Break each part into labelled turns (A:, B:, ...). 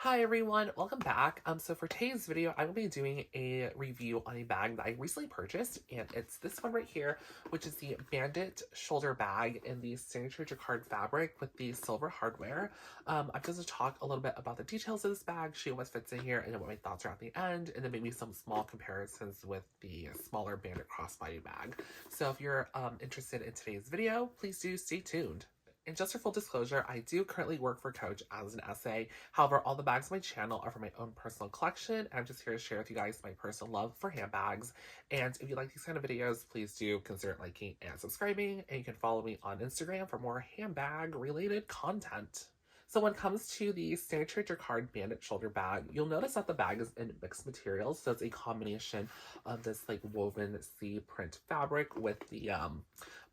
A: Hi everyone, welcome back. So for today's video, I will be doing a review on a bag that I recently purchased, and it's this one right here, which is the Bandit shoulder bag in the signature jacquard fabric with the silver hardware. I'm just to talk a little bit about the details of this bag, show you what fits in here, and then what my thoughts are at the end, and then maybe some small comparisons with the smaller Bandit crossbody bag. So if you're interested in today's video, please do stay tuned. And just for full disclosure, I do currently work for Coach as an SA. However, all the bags on my channel are for my own personal collection, and I'm just here to share with you guys my personal love for handbags. And if you like these kind of videos, please do consider liking and subscribing, and you can follow me on Instagram for more handbag-related content. So when it comes to the signature jacquard Bandit shoulder bag, you'll notice that the bag is in mixed materials. So it's a combination of this like woven sea print fabric with the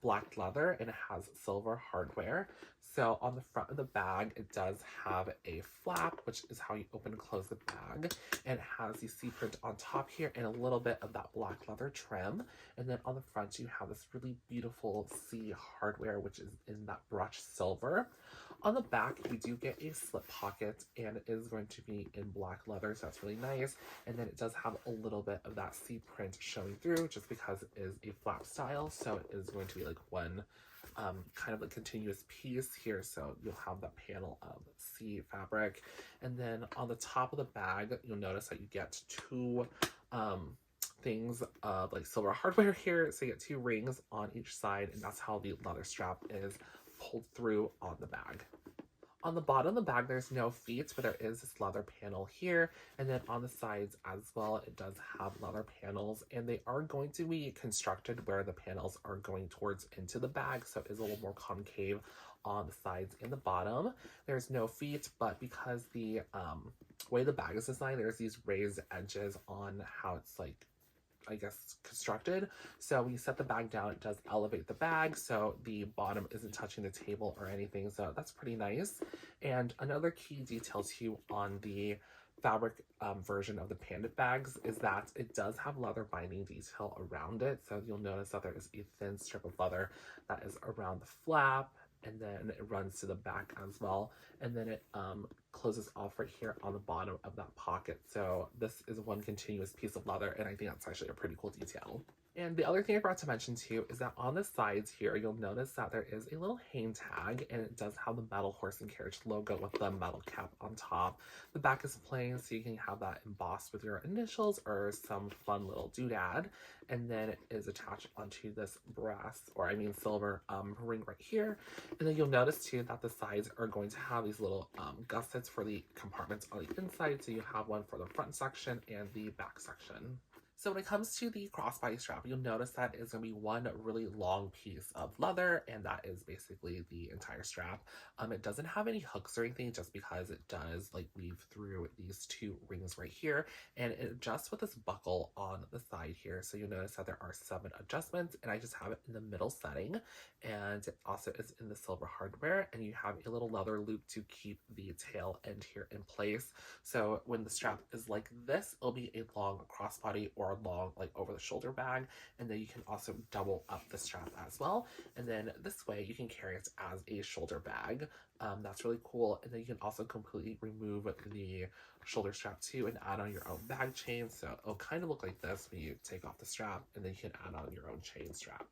A: black leather, and it has silver hardware. So on the front of the bag, it does have a flap, which is how you open and close the bag. And it has the sea print on top here and a little bit of that black leather trim. And then on the front, you have this really beautiful sea hardware, which is in that brushed silver. On the back, you do get a slip pocket, and it is going to be in black leather, so that's really nice. And then it does have a little bit of that sea print showing through, just because it is a flap style, so it is going to be like one kind of a continuous piece here. So you'll have that panel of sea fabric, and then on the top of the bag, you'll notice that you get two things of like silver hardware here. So you get two rings on each side, and that's how the leather strap is pulled through on the bag. On the bottom of the bag, there's no feet, but there is this leather panel here. And then on the sides as well, it does have leather panels, and they are going to be constructed where the panels are going towards into the bag. So it is a little more concave on the sides and the bottom. There's no feet, but because the way the bag is designed, there's these raised edges on how it's like, I guess, constructed. So when you set the bag down, it does elevate the bag, so the bottom isn't touching the table or anything, so that's pretty nice. And another key detail too on the fabric version of the Bandit bags is that it does have leather binding detail around it. So you'll notice that there is a thin strip of leather that is around the flap, and then it runs to the back as well, and then it closes off right here on the bottom of that pocket. So this is one continuous piece of leather, and I think that's actually a pretty cool detail. And the other thing I forgot to mention too is that on the sides here, you'll notice that there is a little hang tag, and it does have the metal horse and carriage logo with the metal cap on top. The back is plain, so you can have that embossed with your initials or some fun little doodad. And then it is attached onto this silver ring right here. And then you'll notice too that the sides are going to have these little gussets for the compartments on the inside. So you have one for the front section and the back section. So when it comes to the crossbody strap, you'll notice that it's going to be one really long piece of leather, and that is basically the entire strap. It doesn't have any hooks or anything, just because it does like weave through these two rings right here, and it adjusts with this buckle on the side here. So you'll notice that there are 7 adjustments, and I just have it in the middle setting, and it also is in the silver hardware, and you have a little leather loop to keep the tail end here in place. So when the strap is like this, it'll be a long crossbody or long like over the shoulder bag, and then you can also double up the strap as well, and then this way you can carry it as a shoulder bag. That's really cool. And then you can also completely remove the shoulder strap too and add on your own bag chain, so it'll kind of look like this when you take off the strap, and then you can add on your own chain strap.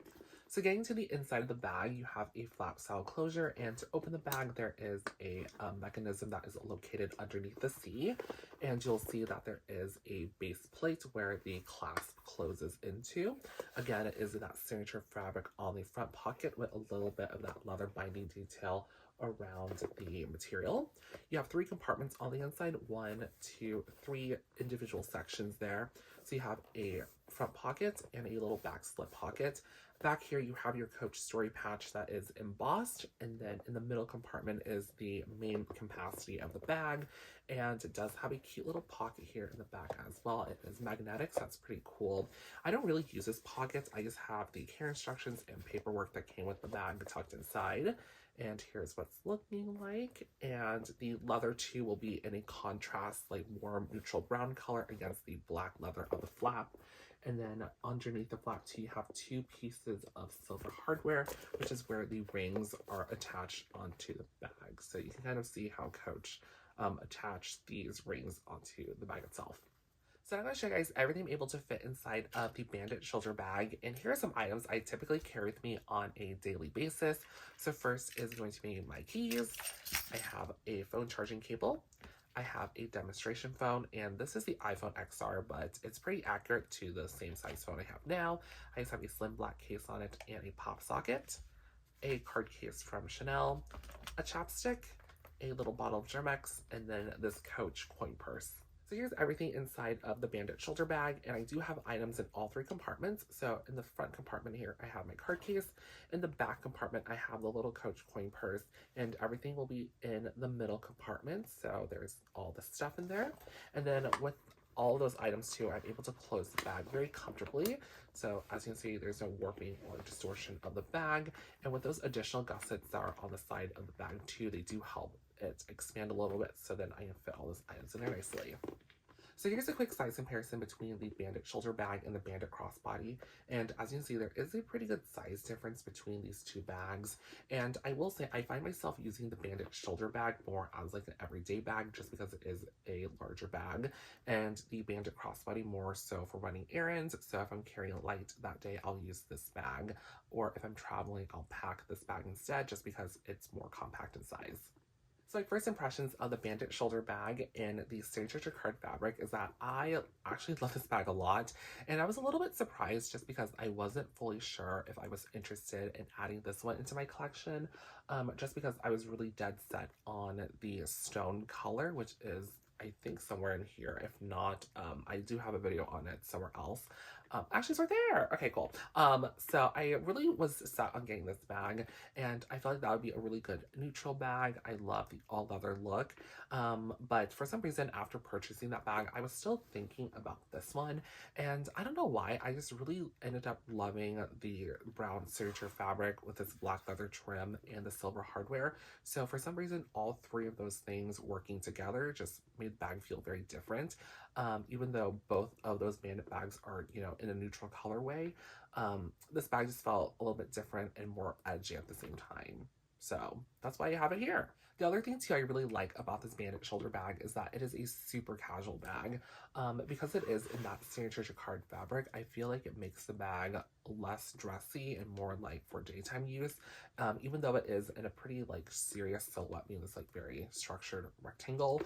A: So getting to the inside of the bag, you have a flap style closure, and to open the bag, there is a mechanism that is located underneath the C, and you'll see that there is a base plate where the clasp closes into. Again, it is that signature fabric on the front pocket with a little bit of that leather binding detail around the material. You have 3 compartments on the inside, 1, 2, 3 individual sections there. So you have a front pocket and a little back slip pocket. Back here, you have your Coach story patch that is embossed, and then in the middle compartment is the main capacity of the bag, and it does have a cute little pocket here in the back as well. It is magnetic, so that's pretty cool. I don't really use this pocket. I just have the care instructions and paperwork that came with the bag tucked inside. And here's what's looking like. And the leather too will be in a contrast, like warm neutral brown color against the black leather of the flap. And then underneath the flap too, you have 2 pieces of silver hardware, which is where the rings are attached onto the bag. So you can kind of see how Coach attach these rings onto the bag itself. So I'm going to show you guys everything I'm able to fit inside of the Bandit shoulder bag. And here are some items I typically carry with me on a daily basis. So first is going to be my keys. I have a phone charging cable. I have a demonstration phone, and this is the iPhone XR, but it's pretty accurate to the same size phone I have now. I just have a slim black case on it and a pop socket, a card case from Chanel, a chapstick, a little bottle of Germex, and then this Coach coin purse. So here's everything inside of the Bandit shoulder bag, and I do have items in all 3 compartments. So in the front compartment here, I have my card case. In the back compartment, I have the little Coach coin purse, and everything will be in the middle compartment. So there's all the stuff in there. And then with all of those items too, I'm able to close the bag very comfortably. So as you can see, there's no warping or distortion of the bag. And with those additional gussets that are on the side of the bag too, they do help it expand a little bit so then I can fit all those items in there nicely. So here's a quick size comparison between the Bandit shoulder bag and the Bandit crossbody. And as you can see, there is a pretty good size difference between these 2 bags. And I will say, I find myself using the Bandit shoulder bag more as like an everyday bag just because it is a larger bag. And the Bandit crossbody more so for running errands. So if I'm carrying light that day, I'll use this bag. Or if I'm traveling, I'll pack this bag instead just because it's more compact in size. So my first impressions of the Bandit shoulder bag in the signature jacquard fabric is that I actually love this bag a lot. And I was a little bit surprised just because I wasn't fully sure if I was interested in adding this one into my collection. Just because I was really dead set on the stone color, which is I think somewhere in here. If not, I do have a video on it somewhere else. Actually, it's right there. Okay, cool. So I really was set on getting this bag, and I felt like that would be a really good neutral bag. I love the all leather look. But for some reason, after purchasing that bag, I was still thinking about this one, and I don't know why. I just really ended up loving the brown signature fabric with this black leather trim and the silver hardware. So for some reason, all 3 of those things working together just made the bag feel very different. Even though both of those Bandit bags are, you know, in a neutral colorway, this bag just felt a little bit different and more edgy at the same time. So that's why I have it here. The other thing too I really like about this Bandit shoulder bag is that it is a super casual bag. Because it is in that signature jacquard fabric, I feel like it makes the bag less dressy and more like for daytime use. Even though it is in a pretty like serious silhouette, meaning this like very structured rectangle,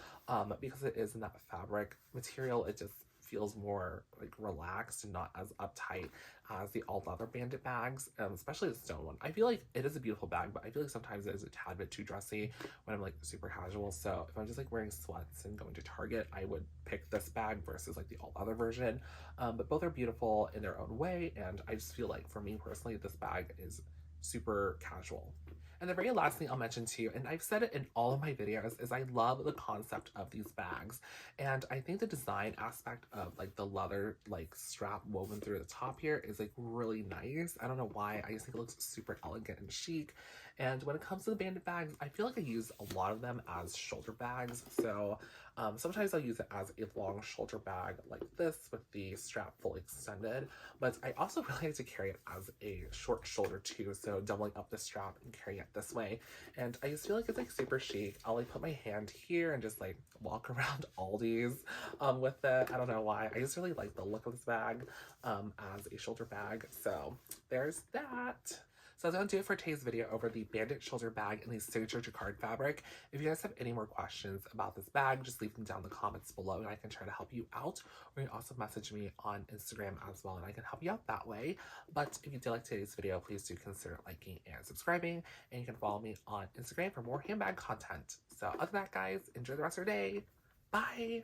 A: because it is in that fabric material, it just feels more like relaxed and not as uptight as the all leather Bandit bags, especially the stone one. I feel like it is a beautiful bag, but I feel like sometimes it is a tad bit too dressy when I'm like super casual. So if I'm just like wearing sweats and going to Target, I would pick this bag versus like the all leather version. But both are beautiful in their own way, and I just feel like for me personally, this bag is super casual. And the very last thing I'll mention too, and I've said it in all of my videos, is I love the concept of these bags. And I think the design aspect of like the leather like strap woven through the top here is like really nice. I don't know why, I just think it looks super elegant and chic. And when it comes to the Bandit bags, I feel like I use a lot of them as shoulder bags. So sometimes I'll use it as a long shoulder bag like this with the strap fully extended. But I also really like to carry it as a short shoulder too. So doubling up the strap and carrying it this way. And I just feel like it's like super chic. I'll like put my hand here and just like walk around Aldi's with it. I don't know why. I just really like the look of this bag as a shoulder bag. So there's that. So that's going to do it for today's video over the Bandit shoulder bag in the signature jacquard fabric. If you guys have any more questions about this bag, just leave them down in the comments below and I can try to help you out. Or you can also message me on Instagram as well and I can help you out that way. But if you did like today's video, please do consider liking and subscribing. And you can follow me on Instagram for more handbag content. So other than that, guys, enjoy the rest of your day. Bye!